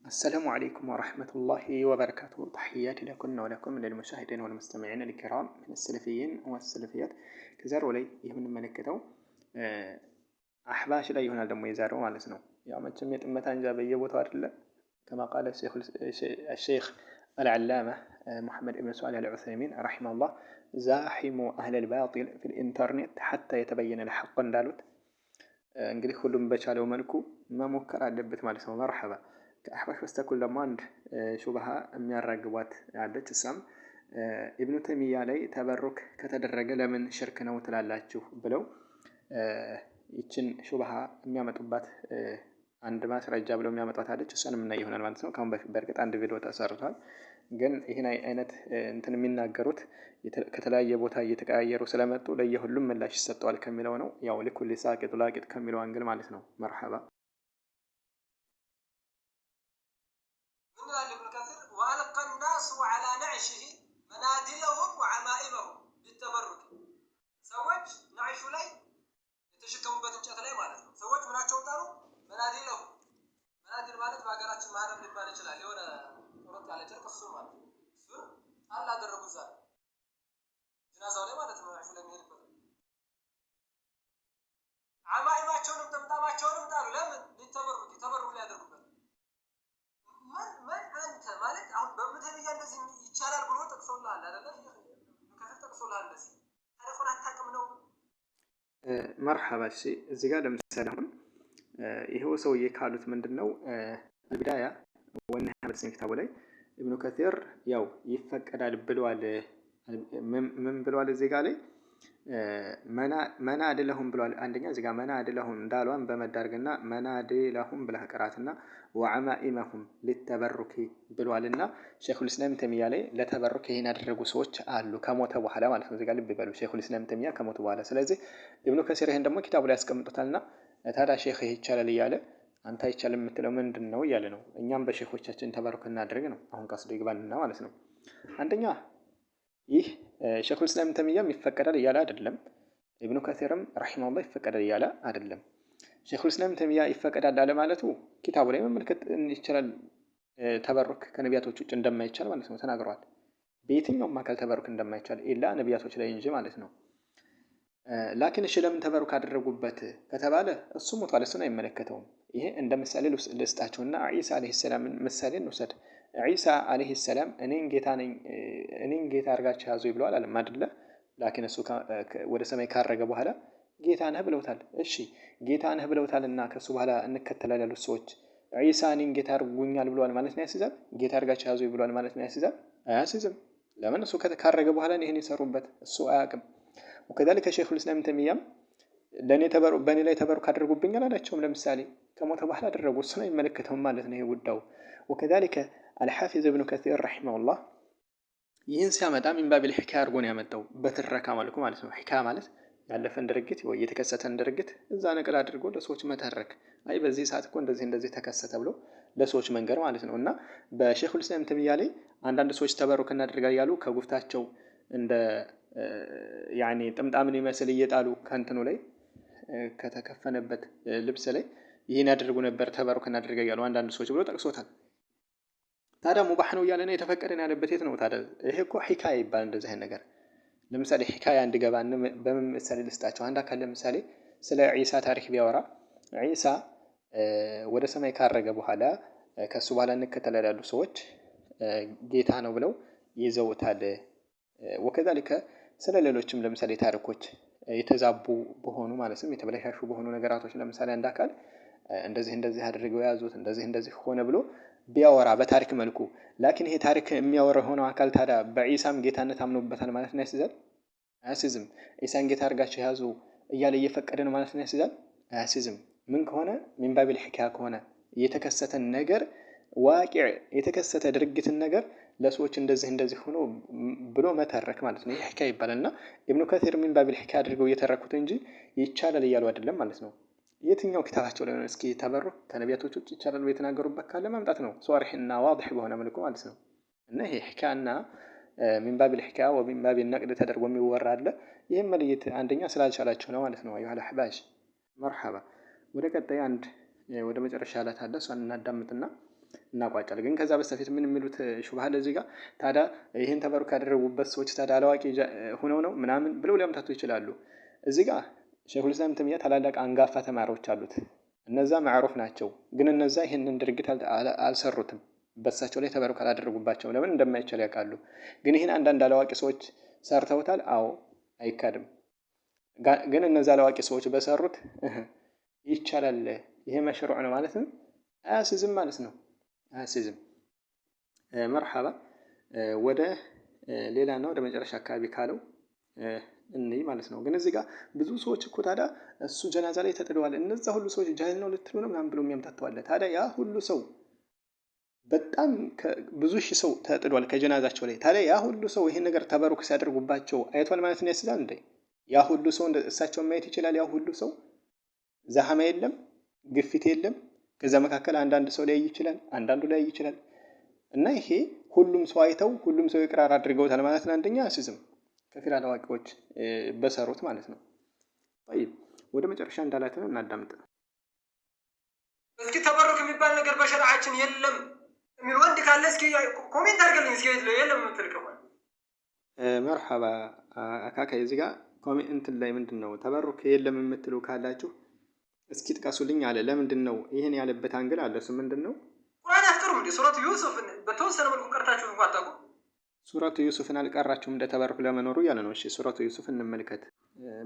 السلام عليكم ورحمة الله وبركاته. تحياتي لكم ولكم للمشاهدين والمستمعين الكرام من السلفيين والسلفيات كزارو لي يهمن ملكتو أحباش لا يهون دمو يزارو مالسنو يا ما تشميت أمتان جابية بوتوار كما قال الشيخ العلامة محمد بن صالح العثيمين رحمه الله: زاحموا أهل الباطل في الإنترنت حتى يتبين الحق دالوت. እንግዲህ ሁሉም በቻለው መልኩ መሞከር አለበት ማለት ነው። መርሐባ ከአህባሽ በስተኩል ደግሞ አንድ ሹብሃ የሚያራግቧት አለች። እሷም ኢብኑ ተይሚያ ላይ ተበሩክ ከተደረገ ለምን ሽርክ ነው ትላላችሁ ብለው ይችን ሹብሃ የሚያመጡባት አንድ ማስረጃ ብለው የሚያመጣት አለች። እሷንም እናይ ይሆናል ማለት ነው። ካሁን በፊት በእርግጥ አንድ ቪዲዮ ተሰርቷል። ግን ይህን አይነት እንትን የሚናገሩት ከተለያየ ቦታ እየተቀያየሩ ስለመጡ ለየሁሉም ምላሽ ይሰጠዋል ከሚለው ነው። ያው ለኩል ሳቂጥ ላቂጥ ከሚለው አንግል ማለት ነው። መርሐባ من ذلك الكثير وألقى الناس على نعشه منادلهم وعمائمهم للتبرك سوج نعشوا لي يتشكموا بتنجات لي ማለት ነው። ሰዎች ምናቸው ጣሩ منادلهم منادل ማለት በአገራችን ማህረብ ሊባል ይችላል። የሆነ ቁርጥ ያለ ጨርቅ እሱ ማለት እሱ አላ አደረጉ ዛሬ ጅናዛው ላይ ማለት ነው። ናዕሹ ላይ የሚሄድበት አማኢማቸውንም ጥምጣማቸውንም ጣሉ። ለምን ሊተበሩክ ተበሩክ ሊያደርጉበት። ምን አንተ ማለት አሁን በምትህያ እንደዚህ ይቻላል ብሎ ጠቅሶልሃል አይደለ? ከፈት ጠቅሶልሃል እንደዚህ ታሪኩን አታውቅም ነው። መርሐባ እሺ፣ እዚህ ጋር ለምሳሌ አሁን ይሄው ሰውዬ ካሉት ምንድነው አልቢዳያ ወነሃ በስም ክታቡ ላይ ኢብኑ ከሲር ያው ይፈቀዳል ብለዋል። ምን ብለዋል እዚህ ጋር ላይ መናድ ለሁም ብለዋል። አንደኛ እዚህ ጋር መናድ ለሁም እንዳሏን በመዳርግና መናድ ለሁም ብለህ ቀራትና ወዓማኢመሁም ሊተበሩክ ብለዋልና ሸይኹል ኢስላም ተይሚያ ላይ ለተበሩክ ይሄን ያደረጉ ሰዎች አሉ ከሞተ በኋላ ማለት ነው። እዚህ ጋር ልብ በሉ ሸይኹል ኢስላም ተይሚያ ከሞተ በኋላ። ስለዚህ ኢብኑ ከሲር ይሄን ደግሞ ኪታቡ ላይ ያስቀምጡታልና ታዲያ ሼኽ ይቻላል እያለ አንተ አይቻልም የምትለው ምንድነው እያለ ነው። እኛም በሼኾቻችን ተበሩክ እናድርግ ነው አሁን ቀስዶ ይግባልና ማለት ነው። አንደኛ ይህ ሸይኹል ኢስላም ተይሚያም ይፈቀዳል እያለ አይደለም። ኢብኑ ከሲርም ረሂመሁላህ ይፈቀዳል እያለ አይደለም። ሸይኹል ኢስላም ተይሚያ ይፈቀዳል አለ ማለቱ ኪታቡ ላይ መመልከት ይችላል። ተበሩክ ከነቢያቶች ውጭ እንደማይቻል ማለት ነው ተናግሯል። በየትኛውም አካል ተበሩክ እንደማይቻል ኢላ ነቢያቶች ላይ እንጂ ማለት ነው። ላኪን እሺ ለምን ተበሩክ አደረጉበት ከተባለ እሱ ሞቷል፣ እሱን አይመለከተውም። ይሄ እንደ ምሳሌ ልስጣቸውና ዒሳ አለይሂ ሰላም ምሳሌ እንውሰድ። ዒሳ አለይሂ ሰላም እኔን ጌታ አድርጋችሁ ያዙ ብለዋል አለ አይደለ? ላኪን እሱ ወደ ሰማይ ካረገ በኋላ ጌታ ነህ ብለውታል። እሺ ጌታ ነህ ብለውታልና ከሱ በኋላ እንከተላለን ያሉት ሰዎች ዒሳ እኔን ጌታ አድርጉኛል ብለዋል ማለት ነው ያስይዛል? ጌታ አድርጋችሁ ያዙ ብለዋል ማለት ነው ያስይዛል? አያስይዝም። ለምን? እሱ ካረገ በኋላ ይሄን ይሰሩበት እሱ አያውቅም። وكذلك شيخ الإسلام تيمية በእኔ ላይ ተበሩክ አድርጉብኛል አላቸውም። ለምሳሌ ከሞተ በኋላ አደረጉ፣ እሱ ነው የሚመለከተው ማለት ነው ይሄ ጉዳዩ። وكذلك الحافظ ابن كثير رحمه الله ይህን ሲያመጣ ሚን ባቢል ሒካያ አድርጎ ነው ያመጣው፣ በትረካ መልኩ ማለት ነው። ሒካያ ማለት ያለፈን ድርጊት ወይ የተከሰተን ድርጊት እዛ ነቅል አድርጎ ለሰዎች መተረክ። አይ በዚህ ሰዓት እኮ እንደዚህ ተከሰተ ብሎ ለሰዎች መንገር ማለት ነው። እና በሼኹል ኢስላም ተይሚያ ላይ አንዳንድ ሰዎች ተበሩክ እናደርጋለን ያሉ ከጉፍታቸው እንደ ያኔ ጥምጣምን ይመስል እየጣሉ ከንትኑ ላይ ከተከፈነበት ልብስ ላይ ይሄን ያደርጉ ነበር ተበሩክ እናደርጋለን ያሉ አንዳንድ ሰዎች ብሎ ጠቅሶታል። ታዲያ ሙባህ ነው እያለ ነው የተፈቀደ ነው ያለበት የት ነው ታዲያ? ይሄ እኮ ሒካያ ይባል እንደዚህ አይነት ነገር። ለምሳሌ ሒካያ እንዲገባ በምን ምሳሌ ልስጣቸው? አንድ አካል ለምሳሌ ስለ ዒሳ ታሪክ ቢያወራ ዒሳ ወደ ሰማይ ካረገ በኋላ ከሱ በኋላ እንከተላለን ያሉ ሰዎች ጌታ ነው ብለው ይዘውታል። ወከዛሊከ ስለ ሌሎችም ለምሳሌ ታሪኮች የተዛቡ በሆኑ ማለትም የተበላሻሹ በሆኑ ነገራቶች ለምሳሌ አንድ አካል እንደዚህ አድርገው ያዙት እንደዚህ ሆነ ብሎ ቢያወራ በታሪክ መልኩ ላኪን ይሄ ታሪክ የሚያወራ ሆነው አካል ታዲያ በዒሳም ጌታነት አምኖበታል ማለት ነው ያስይዛል? አያስይዝም። ዒሳን ጌታ አድርጋችሁ ያዙ እያለ እየፈቀደ ነው ማለት ነው ያስይዛል? አያስይዝም። ምን ከሆነ ሚን ባቢል ሒካያ ከሆነ የተከሰተን ነገር ዋቂዕ የተከሰተ ድርጊትን ነገር ለሰዎች እንደዚህ ሆኖ ብሎ መተረክ ማለት ነው። ይሄ ሒካያ ይባላልና ኢብኑ ከሲር ሚን ባቢል ሒካያ አድርገው እየተረኩት እንጂ ይቻላል እያሉ አይደለም ማለት ነው። የትኛው ኪታባቸው ላይ ነው እስኪ ተበሩክ ከነቢያቶች ውጭ ይቻላል ወይ የተናገሩበት ካለ ማምጣት ነው ሷሪህና ዋضح በሆነ መልኩ ማለት ነው። እና ይሄ ሒካያና ሚን ባቢል ሒካያ ወሚን ባቢል ነቅድ ተደርጎ የሚወራ አለ። ይሄን መልየት አንደኛ ስላልቻላችሁ ነው ማለት ነው። አዩሃል አህባሽ መርሐባ። ወደ ቀጣይ አንድ ወደ መጨረሻ ላይ ታደሰ እናዳምጥና እናቋጫለን። ግን ከዛ በስተፊት ምን የሚሉት ሹብሃ ለዚህ ጋር ታዲያ ይህን ተበሩክ ያደረጉበት ሰዎች ታዲያ አላዋቂ ሆነው ነው ምናምን ብለው ሊያምታቱ ይችላሉ። እዚህ ጋር ሸይኹል ኢስላም ተይሚያ ታላላቅ አንጋፋ ተማሪዎች አሉት። እነዛ ማዕሩፍ ናቸው። ግን እነዛ ይህንን ድርጊት አልሰሩትም። በሳቸው ላይ ተበሩክ አላደረጉባቸውም። ለምን እንደማይቻል ያውቃሉ። ግን ይህን አንዳንድ አላዋቂ ሰዎች ሰርተውታል። አዎ አይካድም። ግን እነዛ አላዋቂ ሰዎች በሰሩት ይቻላል፣ ይሄ መሽሩዕ ነው ማለት ነው፣ አያስይዝም ማለት ነው። አያስይዝም። መርሐባ። ወደ ሌላና ወደ መጨረሻ አካባቢ ካለው እንይ ማለት ነው። ግን እዚህ ጋር ብዙ ሰዎች እኮ ታዲያ እሱ ጀናዛ ላይ ተጥደዋል፣ እነዛ ሁሉ ሰዎች ጃሂል ነው ልትሉ ነው ምናምን ብሎ የሚያምታተዋል። ታዲያ ያ ሁሉ ሰው በጣም ብዙ ሺህ ሰው ተጥዷል ከጀናዛቸው ላይ። ታዲያ ያ ሁሉ ሰው ይሄን ነገር ተበሩክ ሲያደርጉባቸው አይቷል ማለት ነው። ያስይዛል እንዴ? ያ ሁሉ ሰው እሳቸውን ማየት ይችላል? ያ ሁሉ ሰው ዛሃማ የለም፣ ግፊት የለም። ከዛ መካከል አንዳንድ ሰው ሊያይ ይችላል፣ አንዳንዱ ሊያይ ይችላል። እና ይሄ ሁሉም ሰው አይተው ሁሉም ሰው ይቅራር አድርገውታል ማለት ነው። አንደኛ አያስይዝም፣ ከፊል አላዋቂዎች በሰሩት ማለት ነው። طيب ወደ መጨረሻ እንዳላትን እናዳምጥ። እስኪ ተበሩክ የሚባል ነገር በሸሪዓችን የለም የሚል ወንድ ካለ እስኪ ኮሜንት አድርገልኝ። እስኪ የለም የምትል ከሆነ መርሐባ አካካይ። እዚህ ጋር ኮሜንት ላይ ምንድን ነው ተበሩክ የለም የምትሉ ካላችሁ እስኪ ጥቀሱልኝ አለ። ለምንድን ነው ይሄን ያለበት አንግል አለ። እሱ ምንድን ነው? ቁርአን አትቀሩም እንዴ? ሱረቱ ዩሱፍን በተወሰነ መልኩ ቀርታችሁ እንኳን አታውቁ። ሱረቱ ዩሱፍን አልቀራችሁም እንደ ተበሩክ ለመኖሩ ያለ ነው። እሺ ሱረቱ ዩሱፍን እንመልከት።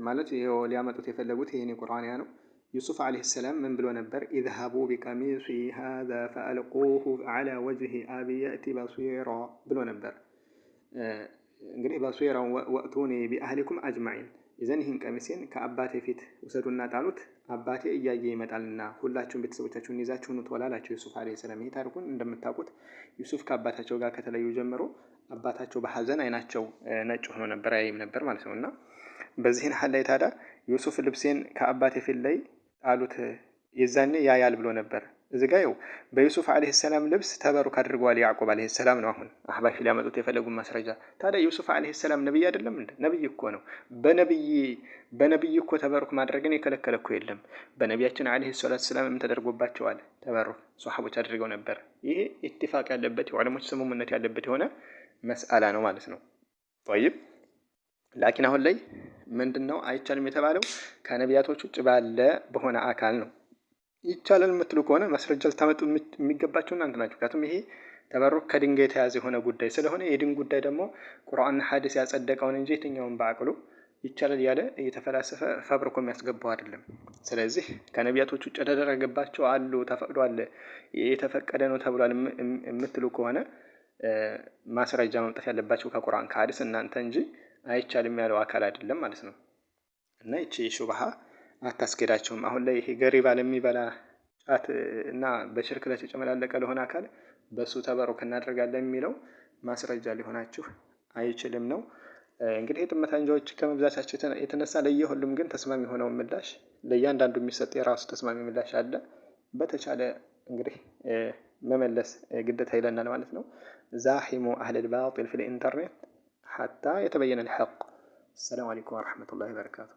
ማለት ይሄው ሊያመጡት የፈለጉት ይሄን ቁርአንያ ነው። ዩሱፍ አለይሂ ሰላም ምን ብሎ ነበር? ኢዝሃቡ ቢቀሚሲ ሃዛ ፈአልቁሁ ዐላ ወጅሂ አቢ የእቲ በሲራ ብሎ ነበር። እንግዲህ በሲራን ወእቱኒ ቢአህሊኩም አጅማዒን፣ ይዘን ይህን ቀሚሴን ከአባቴ ፊት ውሰዱና ጣሉት፣ አባቴ እያየ ይመጣልና ሁላችሁም ቤተሰቦቻችሁን ይዛችሁ ኑ ትወላላችሁ ዩሱፍ አለይሂ ሰላም። ይህ ታሪኩን እንደምታውቁት ዩሱፍ ከአባታቸው ጋር ከተለዩ ጀምሮ አባታቸው በሐዘን አይናቸው ነጭ ሆኖ ነበር፣ ያይም ነበር ማለት ነው። እና በዚህን ሐል ላይ ታዲያ ዩሱፍ ልብሴን ከአባቴ ፊት ላይ ጣሉት፣ የዛኔ ያያል ብሎ ነበር። እዚህ ጋር ይኸው በዩሱፍ አለይሂ ሰላም ልብስ ተበሩክ አድርገዋል ያዕቆብ አለይሂ ሰላም ነው። አሁን አህባሽ ሊያመጡት የፈለጉ ማስረጃ። ታዲያ ዩሱፍ አለይሂ ሰላም ነብይ አይደለም እንዴ? ነብይ እኮ ነው። በነብይ እኮ ተበሩክ ማድረግን የከለከለ እኮ የለም። በነቢያችን አለይሂ ሰላቱ ሰላም ተደርጎባቸዋል ተበሩክ፣ ሷሐቦች አድርገው ነበር። ይሄ ኢትፋቅ ያለበት የዑለሞች ስምምነት ያለበት የሆነ መስአላ ነው ማለት ነው። طيب ላኪን አሁን ላይ ምንድነው አይቻልም የተባለው? ከነቢያቶች ውጭ ባለ በሆነ አካል ነው። ይቻላል የምትሉ ከሆነ ማስረጃ ልታመጡ የሚገባቸው እናንተ ናችሁ። ምክንያቱም ይሄ ተበሩክ ከድንጋይ የተያዘ የሆነ ጉዳይ ስለሆነ የድን ጉዳይ ደግሞ ቁርአንና ሐዲስ ያጸደቀውን እንጂ የትኛውን በአቅሉ ይቻላል ያለ እየተፈላሰፈ ፈብርኮ የሚያስገባው አይደለም። ስለዚህ ከነቢያቶች ውጭ ተደረገባቸው አሉ፣ ተፈቅዷል፣ የተፈቀደ ነው ተብሏል የምትሉ ከሆነ ማስረጃ ማምጣት ያለባቸው ከቁርአን ከሐዲስ እናንተ እንጂ አይቻልም ያለው አካል አይደለም ማለት ነው። እና ይቺ ሹብሃ አታስኬዳቸውም። አሁን ላይ ይሄ ገሪባ ለሚበላ ጫት እና በሽርክ ለተጨመላለቀ ለሆነ አካል በሱ ተበሩክ እናደርጋለን የሚለው ማስረጃ ሊሆናችሁ አይችልም ነው። እንግዲህ የጥመት አንጃዎች ከመብዛታቸው የተነሳ ለየሁሉም ግን ተስማሚ የሆነው ምላሽ ለእያንዳንዱ የሚሰጥ የራሱ ተስማሚ ምላሽ አለ። በተቻለ እንግዲህ መመለስ ግዴታ ይለናል ማለት ነው። ዛሂሙ አህለል ባጢል ፊል ኢንተርኔት ሐታ የተበየነ አልሐቅ። ሰላም አለይኩም ወራህመቱላሂ ወበረካቱ።